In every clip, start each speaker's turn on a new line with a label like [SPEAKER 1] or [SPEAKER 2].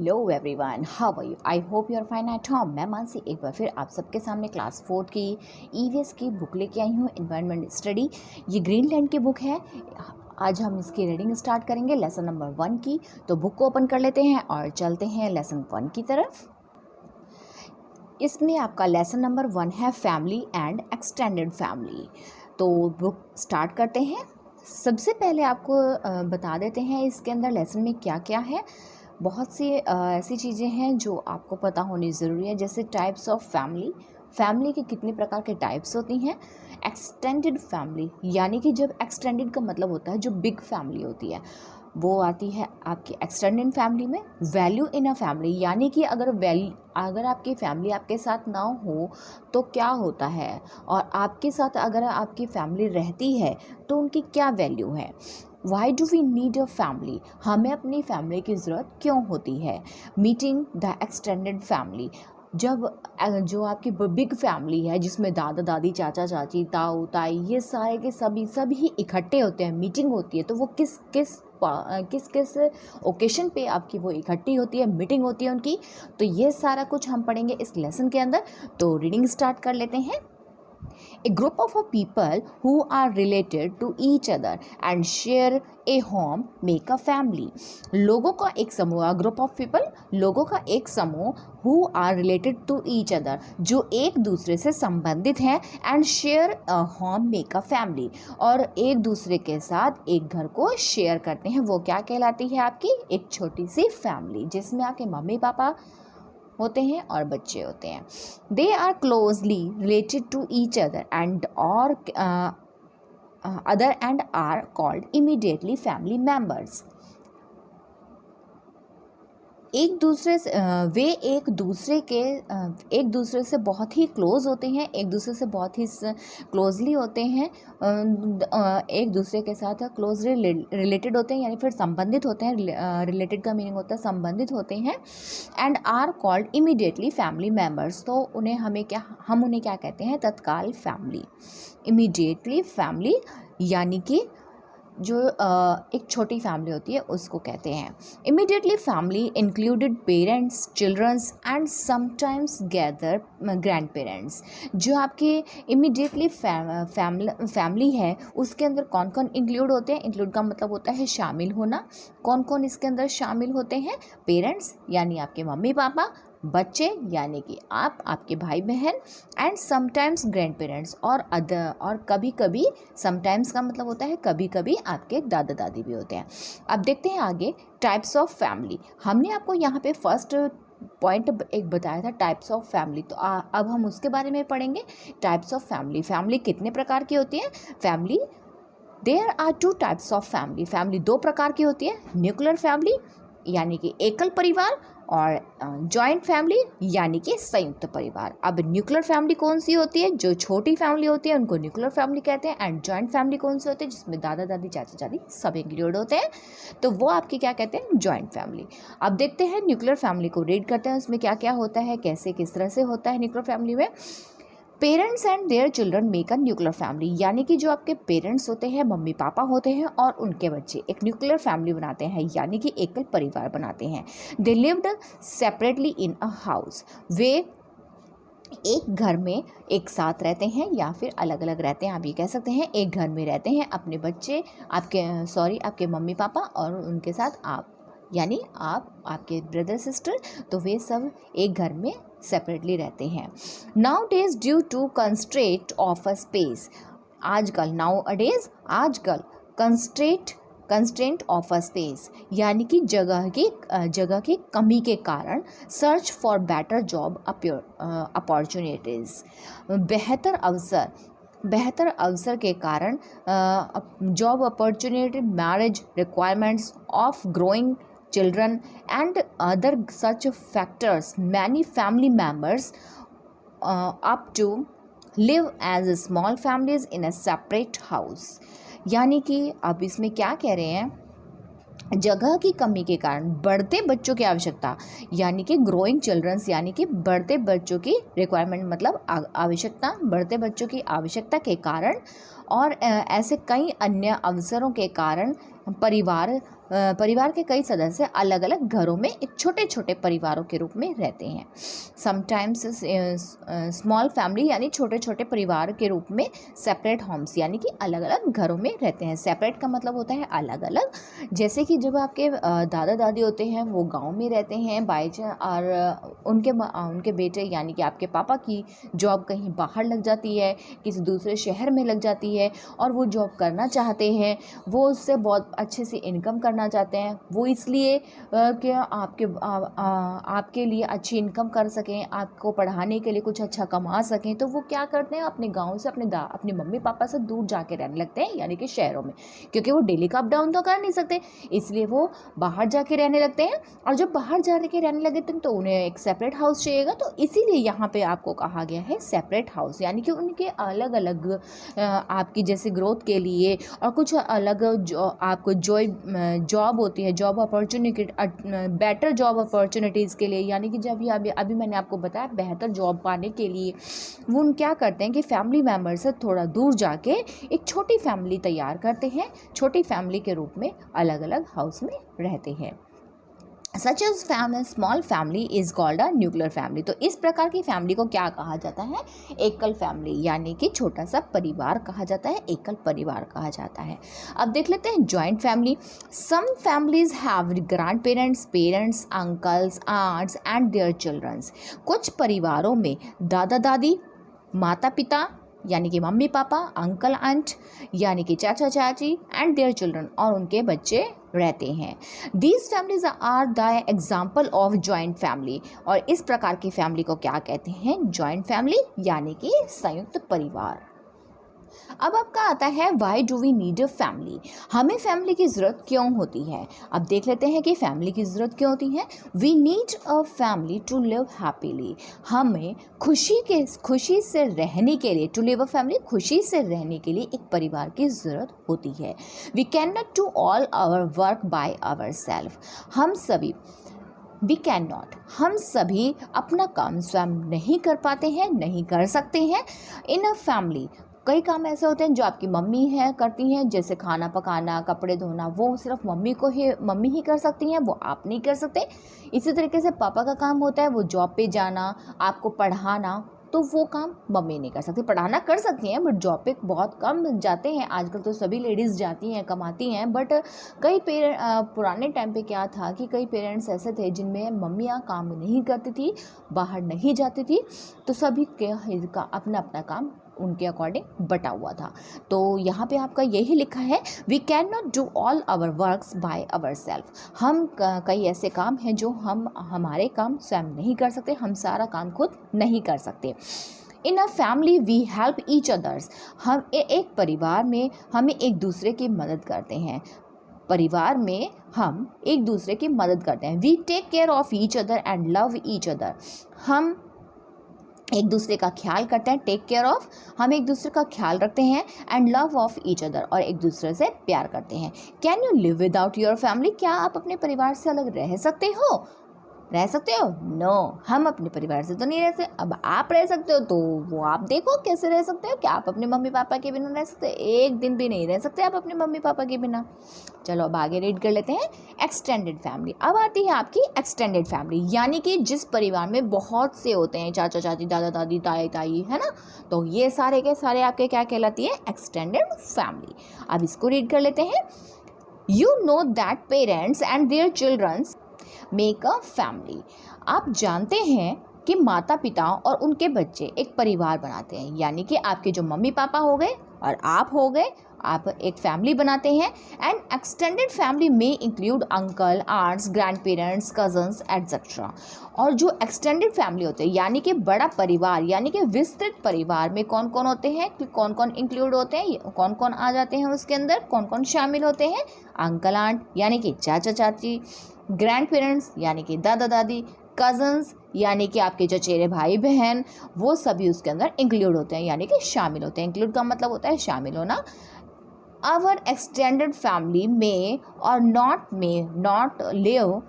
[SPEAKER 1] Hello everyone, how are you? I hope you are fine at home. मैं मानसी एक बार फिर आप सबके सामने क्लास 4 की ईवीएस की बुक लेके आई हूँ, एनवायरनमेंट स्टडी। ये ग्रीनलैंड की बुक है। आज हम इसकी रीडिंग स्टार्ट करेंगे लेसन नंबर 1 की। तो बुक को ओपन कर लेते हैं और चलते हैं लेसन 1 की तरफ। इसमें आपका लेसन नंबर 1 है फैमिली एंड एक्सटेंडेड फैमिली। तो बुक स्टार्ट करते हैं। सबसे पहले आपको बता देते हैं इसके अंदर लेसन में क्या क्या है। बहुत सी ऐसी चीज़ें हैं जो आपको पता होनी ज़रूरी है, जैसे टाइप्स ऑफ फैमिली। फैमिली के कितने प्रकार के टाइप्स होती हैं। एक्सटेंडेड फैमिली, यानी कि जब एक्सटेंडेड का मतलब होता है जो बिग फैमिली होती है, वो आती है आपकी एक्सटेंडेड फैमिली में। वैल्यू इन अ फैमिली, यानी कि अगर आपकी फैमिली आपके साथ ना हो तो क्या होता है, और आपके साथ अगर आपकी फैमिली रहती है तो उनकी क्या वैल्यू है। Why do we need a family, हमें अपनी फैमिली की ज़रूरत क्यों होती है। मीटिंग द एक्सटेंडेड फैमिली, जब जो आपकी बिग फैमिली है जिसमें दादा दादी चाचा चाची ताऊ ताई ये सारे के सभी इकट्ठे होते हैं, मीटिंग होती है, तो वो किस किस ओकेशन पे आपकी वो इकट्ठी होती है, मीटिंग होती है उनकी। तो ये सारा कुछ हम पढ़ेंगे इस लेसन के अंदर। तो रीडिंग स्टार्ट कर लेते हैं। A group of people who are related to each other and share a home make a family. लोगों का एक समूह, ग्रुप ऑफ पीपल, लोगों का एक समूह who are related to each other, जो एक दूसरे से संबंधित हैं, and share a home make a family, और एक दूसरे के साथ एक घर को शेयर करते हैं, वो क्या कहलाती है आपकी एक छोटी सी फैमिली, जिसमें आपके मम्मी पापा होते हैं और बच्चे होते हैं। They are closely related to each other and और are called immediately family members. एक दूसरे से बहुत ही क्लोज होते हैं, एक दूसरे से बहुत ही क्लोजली होते हैं, एक दूसरे के साथ क्लोजली रिलेटेड होते हैं, यानी फिर संबंधित होते हैं। रिलेटेड का मीनिंग होता है संबंधित होते हैं। And are called immediately family members, तो हम उन्हें क्या कहते हैं, तत्काल फैमिली। इमीडिएटली फैमिली यानी कि जो एक छोटी फैमिली होती है उसको कहते हैं। Immediately family included parents, children's and sometimes gather grand parents. जो आपकी इमीडिएटली फैमिली है उसके अंदर कौन कौन इंक्लूड होते हैं। इंक्लूड का मतलब होता है शामिल होना। कौन कौन इसके अंदर शामिल होते हैं। पेरेंट्स यानी आपके मम्मी पापा, बच्चे यानी कि आपके भाई बहन, एंड समटाइम्स ग्रैंड पेरेंट्स, और कभी कभी, समटाइम्स का मतलब होता है कभी कभी, आपके दादा दादी भी होते हैं। अब देखते हैं आगे टाइप्स ऑफ फैमिली। हमने आपको यहाँ पे फर्स्ट पॉइंट एक बताया था टाइप्स ऑफ फैमिली, तो अब हम उसके बारे में पढ़ेंगे। टाइप्स ऑफ फैमिली, फैमिली कितने प्रकार की होती है। Family, there are 2 types of family. Family 2 प्रकार की होती है। न्यूक्लियर फैमिली यानी कि एकल परिवार, और जॉइंट फैमिली यानी कि संयुक्त परिवार। अब न्यूक्लियर फैमिली कौन सी होती है, जो छोटी फैमिली होती है उनको न्यूक्लियर फैमिली कहते हैं। एंड जॉइंट फैमिली कौन सी होती है, जिसमें दादा दादी चाचा चाची सब इंक्लूड होते हैं, तो वो आपकी क्या कहते हैं, जॉइंट फैमिली। अब देखते हैं न्यूक्लियर फैमिली को रीड करते हैं, उसमें क्या क्या होता है, कैसे किस तरह से होता है न्यूक्लियर फैमिली में। Parents and their children make a nuclear family, यानी कि जो आपके पेरेंट्स होते हैं, मम्मी पापा होते हैं, और उनके बच्चे एक न्यूक्लियर फैमिली बनाते हैं, यानी कि एकल परिवार बनाते हैं। They lived separately in a house, वे एक घर में एक साथ रहते हैं या फिर अलग अलग रहते हैं, आप ये कह सकते हैं। एक घर में रहते हैं अपने बच्चे, आपके मम्मी पापा और उनके साथ आप, यानी आपके ब्रदर सिस्टर, तो वे सब एक घर में सेपरेटली रहते हैं। Nowadays due to constraint of a space, आजकल कंस्ट्रेंट ऑफ अ स्पेस यानी कि जगह की कमी के कारण, search for better job opportunities, बेहतर अवसर के कारण, job opportunity, marriage requirements of growing children and other such factors, many family members up to live as small families in a separate house। यानी कि अब इसमें क्या कह रहे हैं, जगह की कमी के कारण बढ़ते बच्चों की आवश्यकता, यानी कि ग्रोइंग चिल्ड्रंस, यानी कि बढ़ते बच्चों की रिक्वायरमेंट मतलब आवश्यकता, बढ़ते बच्चों की आवश्यकता के कारण और ऐसे कई अन्य अवसरों के कारण परिवार के कई सदस्य अलग अलग घरों में एक छोटे छोटे परिवारों के रूप में रहते हैं। समटाइम्स स्मॉल फैमिली यानी छोटे छोटे परिवार के रूप में सेपरेट होम्स यानी कि अलग अलग घरों में रहते हैं। सेपरेट का मतलब होता है अलग अलग। जैसे कि जब आपके दादा दादी होते हैं वो गांव में रहते हैं और उनके बेटे यानी कि आपके पापा की जॉब कहीं बाहर लग जाती है, किसी दूसरे शहर में लग जाती है और वो जॉब करना चाहते हैं, वो उससे बहुत अच्छे से इनकम करना चाहते हैं। वो इसलिए कि आपके लिए अच्छी इनकम कर सकें, आपको पढ़ाने के लिए कुछ अच्छा कमा सकें, तो वो क्या करते हैं अपने गांव से अपने मम्मी पापा से दूर जाके रहने लगते हैं यानी कि शहरों में, क्योंकि वो डेली का अप डाउन तो कर नहीं सकते, इसलिए वो बाहर जाके रहने लगते हैं। और जब बाहर जाने के रहने लगे तो उन्हें एक सेपरेट हाउस चाहिएगा, तो इसीलिए यहाँ पे आपको कहा गया है सेपरेट हाउस, यानी कि उनके अलग अलग आपकी जैसे ग्रोथ के लिए और कुछ अलग आपको जॉब होती है, job opportunity, better job opportunities के लिए, यानी कि जब अभी मैंने आपको बताया बेहतर जॉब पाने के लिए वो क्या करते हैं कि फैमिली मेम्बर से थोड़ा दूर जाके एक छोटी फैमिली तैयार करते हैं, छोटी फैमिली के रूप में अलग अलग हाउस में रहते हैं। Such as small family is called a nuclear family. तो इस प्रकार की फैमिली को क्या कहा जाता है? एकल फैमिली, यानी कि छोटा सा परिवार कहा जाता है, एकल परिवार कहा जाता है। अब देख लेते हैं joint family. Some families have grand parents, parents, uncles, aunts and their childrens. कुछ परिवारों में दादा दादी, माता पिता यानी कि मम्मी पापा, अंकल आंट यानी कि चाचा चाची एंड देयर चिल्ड्रन और उनके बच्चे रहते हैं। These families are the example of joint family. और इस प्रकार की फैमिली को क्या कहते हैं? जॉइंट फैमिली यानी कि संयुक्त परिवार। अब आपका आता है why do we need a family. हमें फैमिली की ज़रूरत क्यों होती है? अब देख लेते हैं कि फैमिली की ज़रूरत क्यों होती है। We need a family to live happily. हमें खुशी से रहने के लिए, टू लिव अ फैमिली, खुशी से रहने के लिए एक परिवार की ज़रूरत होती है। We can not do all our work by our self. हम सभी अपना काम स्वयं नहीं कर पाते हैं, नहीं कर सकते हैं। इन अ फैमिली कई काम ऐसे होते हैं जो आपकी मम्मी करती हैं, जैसे खाना पकाना, कपड़े धोना, वो सिर्फ मम्मी ही कर सकती हैं, वो आप नहीं कर सकते। इसी तरीके से पापा का काम होता है वो जॉब पे जाना, आपको पढ़ाना, तो वो काम मम्मी नहीं कर सकती। पढ़ाना कर सकती हैं बट जॉब पे बहुत कम जाते हैं। आजकल तो सभी लेडीज़ जाती हैं, कमाती हैं, बट पुराने टाइम पे क्या था कि कई पेरेंट्स ऐसे थे जिनमें मम्मियाँ काम नहीं करती थी, बाहर नहीं जाती थी, तो सभी का अपना अपना काम उनके अकॉर्डिंग बटा हुआ था। तो यहाँ पे आपका यही लिखा है, we can not do all our works by our self. हम कई ऐसे काम हैं जो हमारे काम स्वयं नहीं कर सकते, हम सारा काम खुद नहीं कर सकते। In a family we help each others. हम एक परिवार में हमें एक दूसरे की मदद करते हैं, परिवार में हम एक दूसरे की मदद करते हैं। We take care of each other and love each other. हम एक दूसरे का ख्याल करते हैं, टेक केयर ऑफ, हम एक दूसरे का ख्याल रखते हैं, and love of each other, और एक दूसरे से प्यार करते हैं। Can you live without your family? क्या आप अपने परिवार से अलग रह सकते हो? नो, हम अपने परिवार से तो नहीं रह सकते। अब आप रह सकते हो तो वो आप देखो कैसे रह सकते हो। क्या आप अपने मम्मी पापा के बिना रह सकते? एक दिन भी नहीं रह सकते आप अपने मम्मी पापा के बिना। चलो अब आगे रीड कर लेते हैं एक्सटेंडेड फैमिली। अब आती है आपकी एक्सटेंडेड फैमिली, यानी कि जिस परिवार में बहुत से होते हैं, चाचा चाची, दादा दादी, ताई ताई, है ना, तो ये सारे के सारे आपके क्या कहलाती है? Extended family. अब इसको रीड कर लेते हैं। You know that parents and their childrens make a family. आप जानते हैं कि माता पिता और उनके बच्चे एक परिवार बनाते हैं, यानी कि आपके जो मम्मी पापा हो गए और आप हो गए, आप एक फैमिली बनाते हैं। एंड एक्सटेंडेड फैमिली में include uncle, aunts, grand parents, cousins etcetera. और जो एक्सटेंडेड फैमिली होते हैं यानी कि बड़ा परिवार, यानी कि विस्तृत परिवार में कौन कौन होते हैं, कौन कौन इंक्लूड होते हैं, कौन कौन आ जाते हैं उसके अंदर, कौन कौन शामिल होते हैं? अंकल आंट यानी कि चाचा चाची, ग्रैंड पेरेंट्स यानी कि दादा दादी, कज़न्स यानी कि आपके चचेरे भाई बहन, वो सभी उसके अंदर इंक्लूड होते हैं, यानी कि शामिल होते हैं। इंक्लूड का मतलब होता है शामिल होना। आवर एक्सटेंडेड फैमिली में और नॉट लिव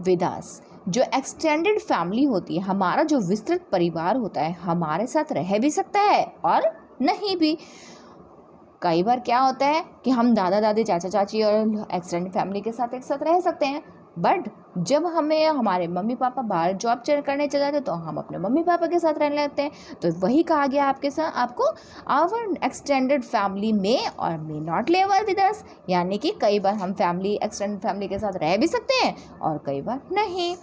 [SPEAKER 1] विद अस। जो एक्सटेंडेड फैमिली होती है, हमारा जो विस्तृत परिवार होता है, हमारे साथ रह भी सकता है और नहीं भी। कई बार क्या होता है कि हम दादा दादी चाचा चाची और एक्सटेंडेड फैमिली के साथ एक साथ रह सकते हैं, बट जब हमें हमारे मम्मी पापा बाहर जॉब करने चले जाते हैं तो हम अपने मम्मी पापा के साथ रहने लगते हैं। तो वही कहा गया आपके साथ आपको, आवर एक्सटेंडेड फैमिली में और may not live with us, यानी कि कई बार हम एक्सटेंडेड फैमिली के साथ रह भी सकते हैं और कई बार नहीं।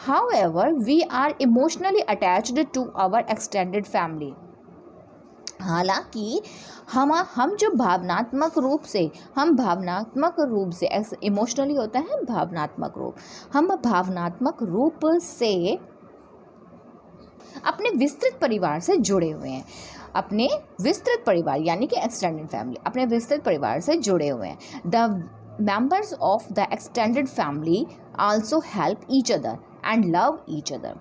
[SPEAKER 1] However we are emotionally attached to our extended family. हालांकि हम जो भावनात्मक रूप से इमोशनली होता है भावनात्मक रूप, हम भावनात्मक रूप से अपने विस्तृत परिवार से जुड़े हुए हैं, अपने विस्तृत परिवार यानी कि एक्सटेंडेड फैमिली, अपने विस्तृत परिवार से जुड़े हुए हैं। The members of the extended family also help each other and love each other.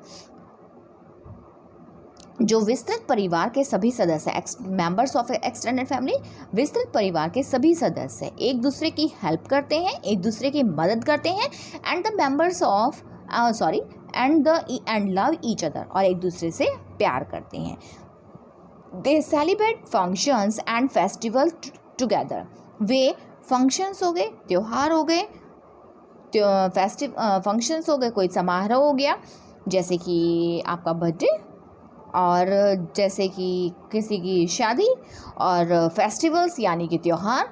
[SPEAKER 1] जो विस्तृत परिवार के सभी सदस्य, मेंबर्स ऑफ एक्सटेंडेड फैमिली, विस्तृत परिवार के सभी सदस्य एक दूसरे की हेल्प करते हैं, एक दूसरे की मदद करते हैं, and the members of and love each other, और एक दूसरे से प्यार करते हैं। दे celebrate functions and festival together. Way functions हो गए, त्यौहार हो गए, फंक्शंस हो गए, कोई समारोह हो गया जैसे कि आपका बर्थडे, और जैसे कि किसी की शादी, और फेस्टिवल्स यानी कि त्यौहार,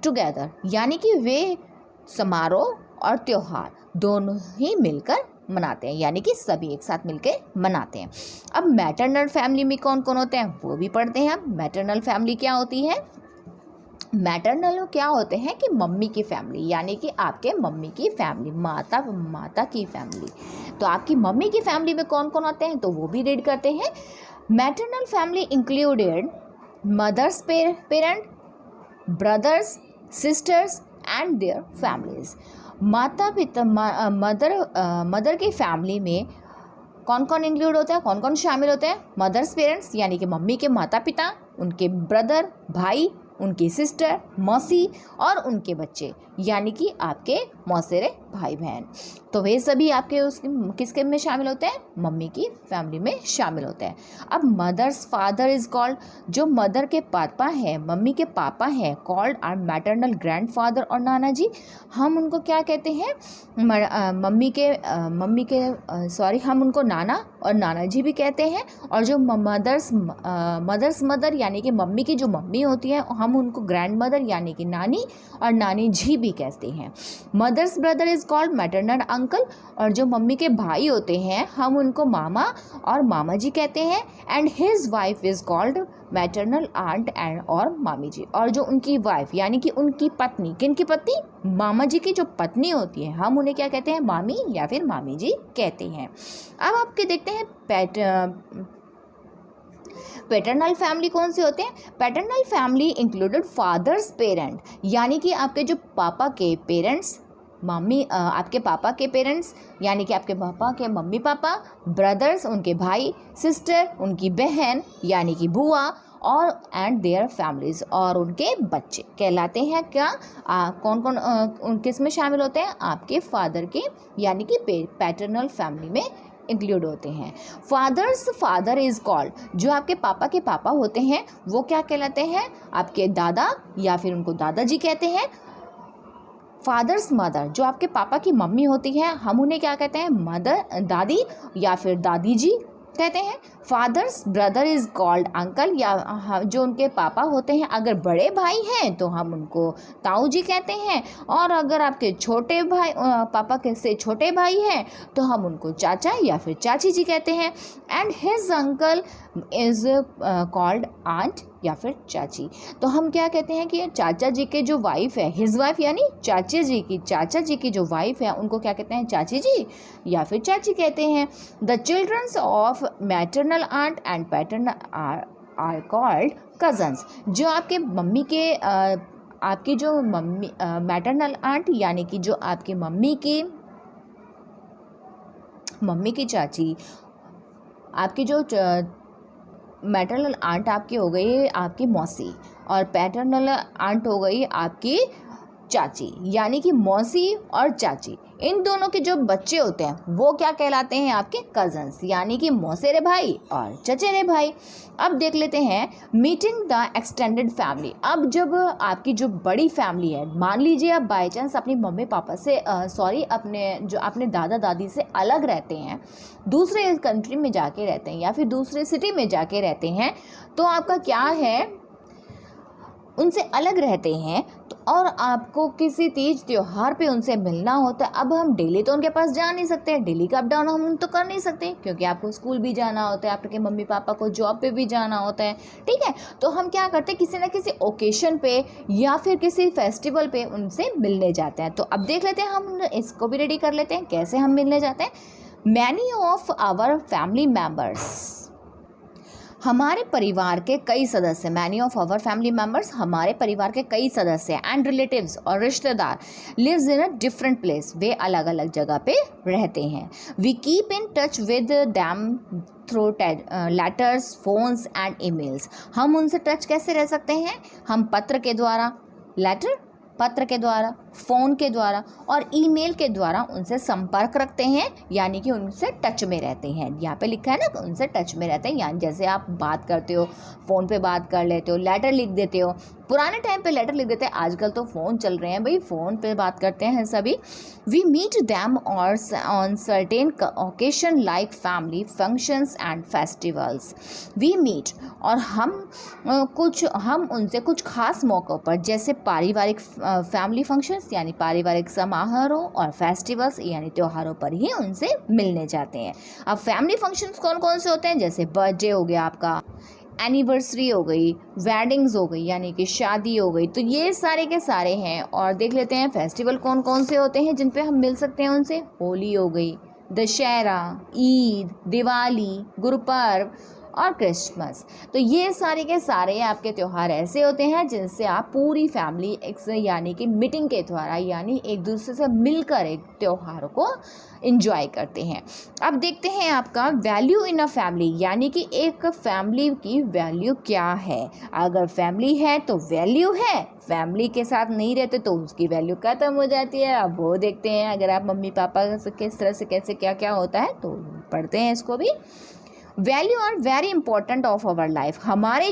[SPEAKER 1] टुगेदर यानी कि वे समारोह और त्यौहार दोनों ही मिलकर मनाते हैं, यानी कि सभी एक साथ मिलकर मनाते हैं। अब मैटरनल फैमिली में कौन कौन होते हैं वो भी पढ़ते हैं। अब मैटरनल फैमिली क्या होती है? मैटरनल क्या होते हैं कि मम्मी की फैमिली, यानी कि आपके मम्मी की फैमिली, माता की फैमिली। तो आपकी मम्मी की फैमिली में कौन कौन आते हैं तो वो भी रीड करते हैं। Maternal family included mother's parent, brothers, sisters and their families. माता पिता मदर की फैमिली में कौन कौन इंक्लूड होता है, कौन कौन शामिल होते हैं? मदर्स पेरेंट्स यानी कि मम्मी के माता पिता, उनके ब्रदर भाई, उनकी सिस्टर मौसी, और उनके बच्चे यानी कि आपके मौसेरे भाई बहन। तो वे सभी आपके किसके में शामिल होते हैं? मम्मी की फैमिली में शामिल होते हैं। अब मदर्स फादर इज कॉल्ड, जो मदर के पापा है, मम्मी के पापा हैं, कॉल्ड आर मैटरनल ग्रैंडफादर और नाना जी। हम उनको क्या कहते हैं? हम उनको नाना और नाना जी भी कहते हैं। और जो मदर्स मदर यानी कि मम्मी की जो मम्मी होती है, हम उनको ग्रैंड मदर यानी कि नानी और नानी जी भी कहते हैं। Mother's brother is called maternal uncle, और जो मम्मी के भाई होते हैं हम उनको मामा और मामा जी कहते हैं। And his wife is called maternal aunt and और मामी जी, और जो उनकी वाइफ यानी कि उनकी पत्नी, किनकी पत्नी? मामा जी की जो पत्नी होती है हम उन्हें क्या कहते हैं? मामी या फिर मामी जी कहते हैं। अब आपके देखते हैं पैटर्नल फैमिली कौन से होते हैं? Paternal family included father's parent, यानी कि आपके जो पापा के पेरेंट्स, आपके पापा के पेरेंट्स यानी कि आपके पापा के मम्मी पापा, ब्रदर्स उनके भाई, सिस्टर उनकी बहन यानी कि बुआ, और एंड देयर फैमिलीज, और उनके बच्चे कहलाते हैं क्या? कौन कौन किस में शामिल होते हैं? आपके फादर के यानी कि पैटर्नल फैमिली में इंक्लूड होते हैं। फादर इज कॉल्ड, जो आपके पापा के पापा होते हैं वो क्या कहलाते हैं? आपके दादा या फिर उनको दादाजी कहते हैं। फादर्स मदर, जो आपके पापा की मम्मी होती है हम उन्हें क्या कहते हैं? दादी या फिर दादी जी कहते हैं। Fathers brother is called uncle, या जो उनके पापा होते हैं अगर बड़े भाई हैं तो हम उनको ताऊ जी कहते हैं, और अगर आपके छोटे भाई पापा के से छोटे भाई हैं तो हम उनको चाचा या फिर चाची जी कहते हैं। And his uncle is called aunt या फिर चाची। तो हम क्या कहते हैं कि चाचा जी के जो वाइफ है, हिज वाइफ यानी चाचा जी की जो वाइफ है उनको क्या कहते हैं? चाची जी या फिर चाची कहते हैं। The childrens of maternal aunt and paternal are called cousins, जो आपके मम्मी के आपकी जो मम्मी मैटरनल आंट यानी कि जो आपकी मम्मी की चाची, आपकी जो मैटरनल आंट आपकी हो गई आपकी मौसी, और पैटर्नल आंट हो गई आपकी चाची, यानी कि मौसी और चाची, इन दोनों के जो बच्चे होते हैं वो क्या कहलाते हैं, आपके कजन्स, यानी कि मौसेरे भाई और चचेरे भाई। अब देख लेते हैं मीटिंग द एक्सटेंडेड फैमिली। अब जब आपकी जो बड़ी फैमिली है, मान लीजिए आप बाई चांस अपनी मम्मी पापा से अपने दादा दादी से अलग रहते हैं, दूसरे कंट्री में जाके रहते हैं या फिर दूसरे सिटी में जाके रहते हैं, तो आपका क्या है, उनसे अलग रहते हैं तो और आपको किसी तीज त्यौहार पे उनसे मिलना होता है। अब हम डेली तो उनके पास जा नहीं सकते, डेली का अप डाउन हम तो कर नहीं सकते, क्योंकि आपको स्कूल भी जाना होता है, आपके मम्मी पापा को जॉब पे भी जाना होता है, ठीक है। तो हम क्या करते हैं, किसी ना किसी ओकेशन पे या फिर किसी फेस्टिवल पे उनसे मिलने जाते हैं। तो अब देख लेते हैं, हम इसको भी रेडी कर लेते हैं कैसे हम मिलने जाते हैं। Many of our family members, हमारे परिवार के कई सदस्य, many of our family members, हमारे परिवार के कई सदस्य एंड रिलेटिव्स और रिश्तेदार lives in a different place, वे अलग अलग जगह पे रहते हैं। We keep in touch with them through letters, phones and emails, हम उनसे टच कैसे रह सकते हैं, हम पत्र के द्वारा, लेटर पत्र के द्वारा, फ़ोन के द्वारा और ईमेल के द्वारा उनसे संपर्क रखते हैं, यानी कि उनसे टच में रहते हैं। यहाँ पे लिखा है ना, उनसे टच में रहते हैं, यानी जैसे आप बात करते हो, फ़ोन पे बात कर लेते हो, लेटर लिख देते हो। पुराने टाइम पे लेटर लिख देते हैं, आजकल तो फ़ोन चल रहे हैं भाई, फ़ोन पे बात करते हैं सभी। वी मीट दैम और on certain occasion like family functions and festivals. We meet, और हम उनसे कुछ खास मौक़ों पर, जैसे पारिवारिक फैमिली फंक्शंस यानी पारिवारिक समारोह और फेस्टिवल्स यानी त्योहारों पर ही उनसे मिलने जाते हैं। अब फैमिली फंक्शंस कौन कौन से होते हैं, जैसे बर्थडे हो गया आपका, एनिवर्सरी हो गई, वेडिंग्स हो गई यानी कि शादी हो गई, तो ये सारे के सारे हैं। और देख लेते हैं फेस्टिवल कौन कौन से होते हैं जिन पे हम मिल सकते हैं उनसे। होली हो गई, दशहरा, ईद, दिवाली, गुरुपर्व और क्रिसमस। तो ये सारे के सारे आपके त्यौहार ऐसे होते हैं जिनसे आप पूरी फैमिली यानी कि मीटिंग के द्वारा, यानी एक दूसरे से मिलकर एक त्यौहार को एंजॉय करते हैं। अब देखते हैं आपका वैल्यू इन अ फैमिली, यानी कि एक फैमिली की वैल्यू क्या है। अगर फैमिली है तो वैल्यू है, फैमिली के साथ नहीं रहते तो उसकी वैल्यू ख़त्म हो जाती है। अब वो देखते हैं, अगर आप मम्मी पापा से किस तरह से कैसे क्या क्या होता है तो पढ़ते हैं इसको भी। Value are very important of our life, हमारे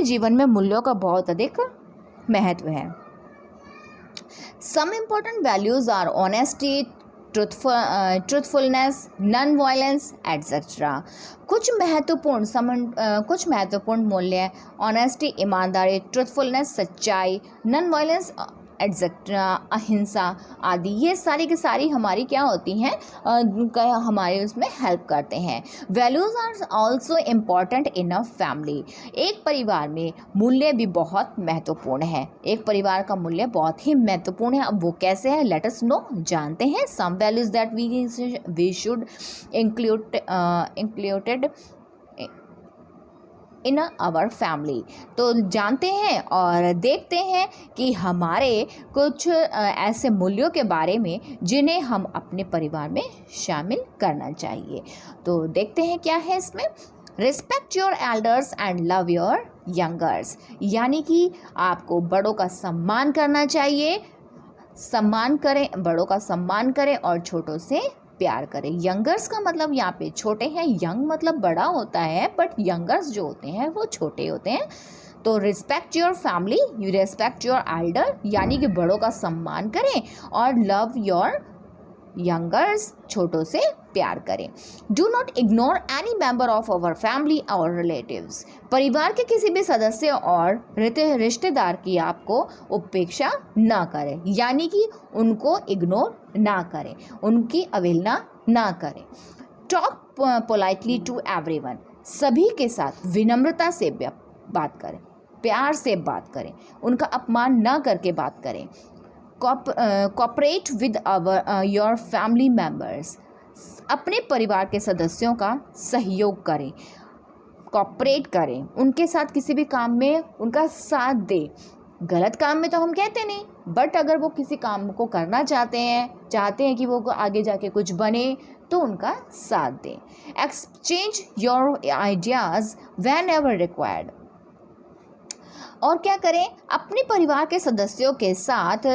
[SPEAKER 1] जीवन में मूल्यों का बहुत अधिक महत्व है। Some important values are honesty, truthfulness, non violence etcetera. कुछ महत्वपूर्ण मूल्य, ऑनेस्टी ईमानदारी, ट्रूथफुलनेस सच्चाई, नॉन वायलेंस एटसेट्रा अहिंसा आदि, ये सारी की सारी हमारी क्या होती हैं, हमारे उसमें हेल्प करते हैं। Values are also important in a family, एक परिवार में मूल्य भी बहुत महत्वपूर्ण है, एक परिवार का मूल्य बहुत ही महत्वपूर्ण है। अब वो कैसे है, लेट अस नो, जानते हैं। Some values that we should included in our family, तो जानते हैं और देखते हैं कि हमारे कुछ ऐसे मूल्यों के बारे में जिन्हें हम अपने परिवार में शामिल करना चाहिए। तो देखते हैं क्या है इसमें। Respect your elders and love your youngers, यानी कि आपको बड़ों का सम्मान करना चाहिए, बड़ों का सम्मान करें और छोटों से प्यार करें। यंगर्स का मतलब यहाँ पे छोटे हैं, यंग मतलब बड़ा होता है, बट यंगर्स जो होते हैं वो छोटे होते हैं। तो respect your family, you respect your Elder, यानी कि बड़ों का सम्मान करें, और लव योर यंगर्स, छोटों से प्यार करें। Do not ignore any member of our family और रिलेटिव्स, परिवार के किसी भी सदस्य और रिश्तेदार की आपको उपेक्षा ना करें, यानी कि उनको इग्नोर ना करें, उनकी अवहेलना ना करें। टॉक पोलाइटली टू एवरीवन, सभी के साथ विनम्रता से बात करें, प्यार से बात करें, उनका अपमान ना करके बात करें। Cooperate with your family members, अपने परिवार के सदस्यों का सहयोग करें, कोऑपरेट करें, उनके साथ किसी भी काम में उनका साथ दें। गलत काम में तो हम कहते नहीं, बट अगर वो किसी काम को करना चाहते हैं कि वो आगे जाके कुछ बने, तो उनका साथ दें। Exchange your ideas when ever required, और क्या करें, अपने परिवार के सदस्यों के साथ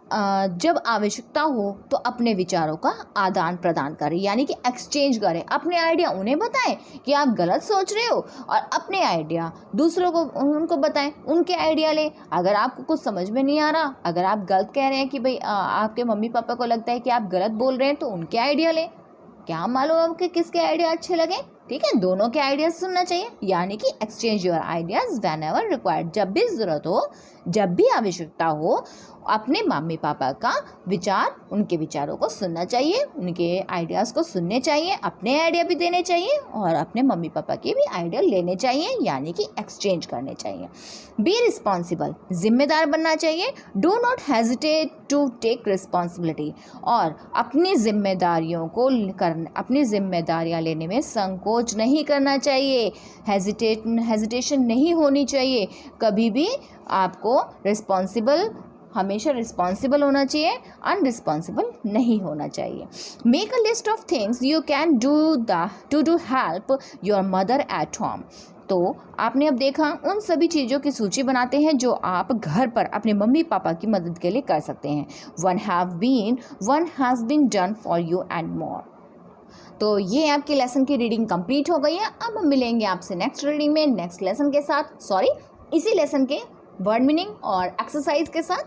[SPEAKER 1] जब आवश्यकता हो तो अपने विचारों का आदान प्रदान करें, यानी कि एक्सचेंज करें। अपने आइडिया उन्हें बताएं कि आप गलत सोच रहे हो, और अपने आइडिया दूसरों को उनको बताएं, उनके आइडिया लें। अगर आपको कुछ समझ में नहीं आ रहा, अगर आप गलत कह रहे हैं कि भाई आपके मम्मी पापा को लगता है कि आप गलत बोल रहे हैं, तो उनके आइडिया लें। क्या मालूम आपके किसके आइडिया अच्छे लगे, ठीक है, दोनों के आइडियाज सुनना चाहिए, यानी कि exchange your ideas when ever required. जब भी ज़रूरत हो, जब भी आवश्यकता हो, अपने मम्मी पापा का विचार, उनके विचारों को सुनना चाहिए, उनके आइडियाज़ को सुनने चाहिए, अपने आइडिया भी देने चाहिए और अपने मम्मी पापा के भी आइडिया लेने चाहिए, यानी कि एक्सचेंज करने चाहिए। बी रिस्पॉन्सिबल, जिम्मेदार बनना चाहिए। Do not hesitate to take responsibility, और अपनी जिम्मेदारियाँ लेने में संकोच नहीं करना चाहिए, हेजिटेशन नहीं होनी चाहिए। कभी भी आपको हमेशा रिस्पॉन्सिबल होना चाहिए, अनरिस्पॉन्सिबल नहीं होना चाहिए। Make a list of things you can do help your mother at home. तो आपने अब देखा, उन सभी चीज़ों की सूची बनाते हैं जो आप घर पर अपने मम्मी पापा की मदद के लिए कर सकते हैं। One has been done for you and more. तो ये आपके लेसन की रीडिंग कंप्लीट हो गई है। अब हम मिलेंगे आपसे नेक्स्ट रीडिंग में, नेक्स्ट लेसन के साथ, इसी लेसन के वर्ड मीनिंग और एक्सरसाइज के साथ।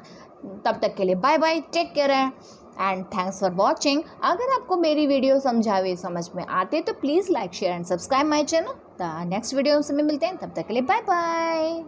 [SPEAKER 1] तब तक के लिए bye bye, take care and thanks for watching. अगर आपको मेरी वीडियो समझ में आते तो please like, share and subscribe my channel. Next video से मिलते हैं, तब तक के लिए बाय बाय।